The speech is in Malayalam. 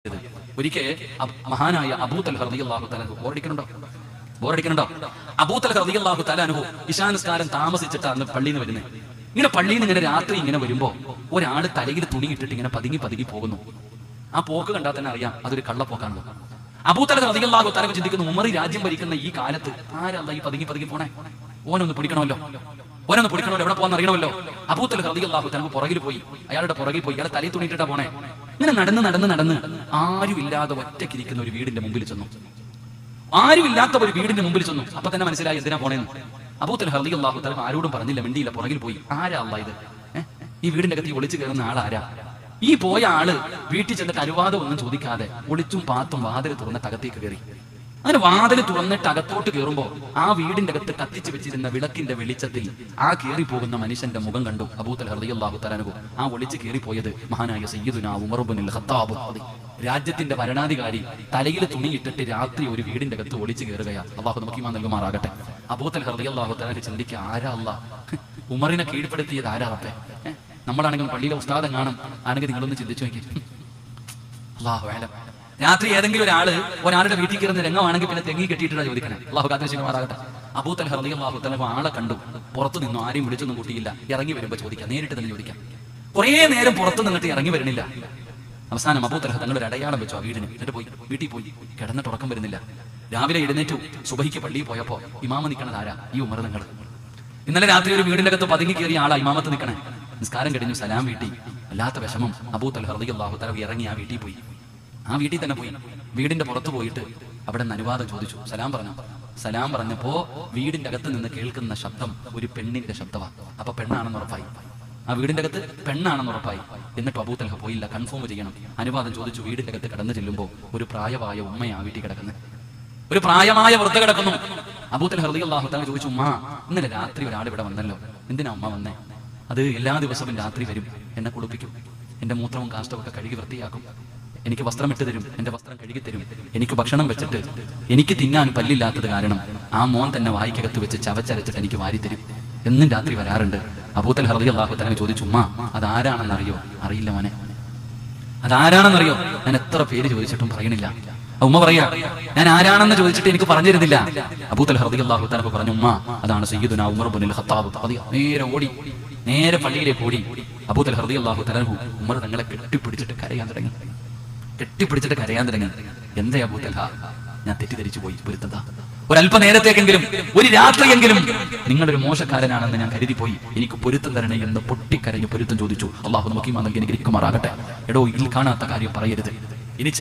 ഒരിക്കൽ മഹാനായ അബൂ തൽഹ റളിയല്ലാഹു തആല ബോറടിക്കണുണ്ടോ? അബൂ തൽഹ റളിയല്ലാഹു തആല ഇശാനസ്കാരം താമസിച്ചിട്ട് അന്ന് പള്ളിയിൽ നിന്ന് വരുന്നത്. ഇങ്ങനെ പള്ളിയിൽ നിന്ന് ഇങ്ങനെ രാത്രി ഇങ്ങനെ വരുമ്പോ ഒരാള് തലയിൽ തുണി ഇട്ടിട്ട് ഇങ്ങനെ പതുങ്ങി പോകുന്നു. ആ പോക്ക് കണ്ടാൽ തന്നെ അറിയാം അതൊരു കള്ളപ്പോക്കാണല്ലോ. അബൂ തൽഹ റളിയല്ലാഹു തആല ചിന്തിക്കുന്നു, ഉമർ രാജ്യം ഭരിക്കുന്ന ഈ കാലത്ത് ആരാ ഈ പതുങ്ങി പോണേ? ഓനൊന്ന് പിടിക്കണമല്ലോ, എവിടെ പോകാൻ അറിയണമല്ലോ. അബൂ തൽഹ റളിയല്ലാഹു തആല അയാളുടെ പുറകിൽ പോയി അയാളെ തലയിൽ തുണിയിട്ടാ പോണേ. ഇങ്ങനെ നടന്ന് ആരുമില്ലാതെ ഒറ്റയ്ക്കിരിക്കുന്ന ഒരു വീടിന്റെ മുമ്പിൽ ചെന്നു. അപ്പൊ തന്നെ മനസ്സിലായി എന്തിനാ പോണേന്ന്. അബൂ തൽഹ റളിയല്ലാഹു തആല ആരോടും പറഞ്ഞില്ല, മിണ്ടിയില്ല, പുറകിൽ പോയി. ആരാ അല്ലാഹ് ഇത്? ഈ വീടിന്റെ അകത്ത് ഒളിച്ചു കയറുന്ന ആളാരാ? ഈ പോയ ആള് വീട്ടിൽ ചെന്നിട്ട് അനുവാദം ഒന്നും ചോദിക്കാതെ ഒളിച്ചും പാത്തും വാതിൽ തുറന്നിട്ട് അകത്തേക്ക് കയറി. അങ്ങനെ വാതിൽ തുറന്നിട്ട് അകത്തോട്ട് കയറുമ്പോ ആ വീടിന്റെ അകത്ത് കത്തിച്ചു വെച്ചിരുന്ന വിളക്കിന്റെ വെളിച്ചത്തിൽ ആ കയറി പോകുന്ന മനുഷ്യന്റെ മുഖം കണ്ടു. അബൂ തൽഹ റളിയല്ലാഹു തആല ആ ഒളിച്ച് കയറിപ്പോയത് മഹാനായ സയ്യിദുനാ ഉമർ ഇബ്നുൽ ഖത്താബ്, രാജ്യത്തിന്റെ ഭരണാധികാരി, തലയിൽ തുണിയിട്ടിട്ട് രാത്രി ഒരു വീടിന്റെ അകത്ത് ഒളിച്ചു കയറുകയാ. അള്ളാഹു നമുക്ക് ഈമാൻ നൽകുമാറാകട്ടെ. അബൂ തൽഹ റളിയല്ലാഹു തആല ചിന്തിക്കുക, ആരാ അല്ലാഹ് ഉമറിനെ കീഴ്പ്പെടുത്തിയത്? ആരാവട്ടെ? നമ്മളാണെങ്കിൽ പള്ളിയിലെ ഉസ്താദം കാണും, ആണെങ്കിൽ നിങ്ങളൊന്ന് ചിന്തിച്ചു നോക്കി. അല്ലാഹു അഅലം. രാത്രി ഏതെങ്കിലും ഒരാളുടെ വീട്ടിൽ കയറുന്ന രംഗമാണെങ്കിൽ പിന്നെ തെങ്ങി കെട്ടിയിട്ടാണ് ചോദിക്കണേ. അള്ളാഹു കാത്തിരക്ഷിക്കുമാറാകട്ടെ. അബൂ തൽഹ റളിയല്ലാഹു തആല ആളെ കണ്ടു, പുറത്തു നിന്നു, ആരെയും വിളിച്ചൊന്നും കൂട്ടിയില്ല. ഇറങ്ങി വരുമ്പോ ചോദിക്കാം, നേരിട്ട് തന്നെ ചോദിക്കാം. കുറേ നേരം പുറത്തു നിന്നിട്ട് ഇറങ്ങി വരുന്നില്ല. അവസാനം അബൂ തൽഹ തങ്ങളൊരു അടയാളം വെച്ചു ആ വീടിന്. എന്നിട്ട് വീട്ടിൽ പോയി കിടന്നിട്ട് ഉറക്കം വരുന്നില്ല. രാവിലെ എഴുന്നേറ്റു, സുബഹിക്ക് പള്ളിയിൽ പോയപ്പോ ഇമാമ നിൽക്കണത് ആരാ? ഈ ഉമർ നിങ്ങൾ. ഇന്നലെ രാത്രി ഒരു വീടിന്റെ അകത്ത് പതുങ്ങി കയറിയ ആളാ ഇമാമത്ത് നിൽക്കണേ. നിസ്കാരം കഴിഞ്ഞു, സലാം വീട്ടി. വല്ലാത്ത വിഷമം. അബൂ തൽഹ റളിയല്ലാഹു തആല ഇറങ്ങി ആ വീട്ടിൽ പോയി. ആ വീട്ടിൽ തന്നെ പോയി വീടിന്റെ പുറത്ത് പോയിട്ട് അവിടെ നിന്ന് അനുവാദം ചോദിച്ചു. സലാം പറഞ്ഞപ്പോ വീടിന്റെ അകത്ത് നിന്ന് കേൾക്കുന്ന ശബ്ദം ഒരു പെണ്ണിന്റെ ശബ്ദമാണ്. അപ്പൊ പെണ്ണാണെന്ന് ഉറപ്പായി. ആ വീടിന്റെ അകത്ത് പെണ്ണാണെന്ന് ഉറപ്പായി. എന്നിട്ട് അബൂ തൽഹ പോയില്ല, കൺഫേം ചെയ്യണം. അനുവാദം ചോദിച്ചു. വീടിന്റെ അകത്ത് കടന്നു ചെല്ലുമ്പോ ഒരു പ്രായമായ ഉമ്മയാ വീട്ടിൽ കിടക്കുന്നത്. ഒരു പ്രായമായ വൃദ്ധ കിടക്കുന്നു. അബൂ തൽഹ റളിയല്ലാഹു തആല ചോദിച്ചു, ഉമ്മ, ഇന്നലെ രാത്രി ഒരാൾ ഇവിടെ വന്നല്ലോ, എന്തിനാ ഉമ്മ വന്നേ? അത് എല്ലാ ദിവസവും രാത്രി വരും, എന്നെ കുളിപ്പിക്കും, എന്റെ മൂത്രവും കാഷ്ടവും ഒക്കെ കഴുകി വൃത്തിയാക്കും, എനിക്ക് വസ്ത്രം ഇട്ട് തരും, എന്റെ വസ്ത്രം കഴുകി തരും, എനിക്ക് ഭക്ഷണം വെച്ചിട്ട് എനിക്ക് തിന്നാൻ പല്ലില്ലാത്തത് കാരണം ആ മോൻ തന്നെ വായിക്കകത്ത് വെച്ച് ചവച്ചരച്ചിട്ട് എനിക്ക് വാരിത്തരും. എന്നും രാത്രി വരാറുണ്ട്. അബൂ തൽഹ റളിയല്ലാഹു തആല ചോദിച്ചു, ഉമ്മ, അതാരാണെന്നറിയോ? അറിയില്ല മോനെ, അതാരാണെന്നറിയോ? ഞാൻ എത്ര പേര് ചോദിച്ചിട്ടും പറയണില്ല. ഉമ്മ പറയാ, ഞാൻ ആരാണെന്ന് ചോദിച്ചിട്ട് എനിക്ക് പറഞ്ഞു തരുന്നില്ല. അബൂ തൽഹ റളിയല്ലാഹു തആല പറഞ്ഞു, ഉമ്മ, അതാണ് സയ്യിദുനാ ഉമർ ഇബ്നുൽ ഖത്താബ്. നേരെ പള്ളിയിലേക്ക് ഓടി. അബൂ തൽഹ റളിയല്ലാഹു തആല ഉമർ തങ്ങളെ കെട്ടിപ്പിടിച്ചിട്ട് കരയാൻ തുടങ്ങി. എന്താ അബൂ തൽഹ, ഞാൻ തെറ്റിദ്ധരിച്ചു പോയി, പൊരുത്തതാ. ഒരല്പ നേരത്തേക്കെങ്കിലും, ഒരു രാത്രിയെങ്കിലും നിങ്ങളൊരു മോശക്കാരനാണെന്ന് ഞാൻ കരുതിപ്പോയി, എനിക്ക് പൊരുത്തം തരണേ എന്ന് പൊട്ടിക്കരഞ്ഞ് പൊരുത്തം ചോദിച്ചു. അള്ളാഹു നമുക്ക് ഈമാൻ നൽകി അനുഗ്രഹിക്കുമാറാകട്ടെ. എടോ, ഇതിൽ കാണാത്ത കാര്യം പറയരുത്.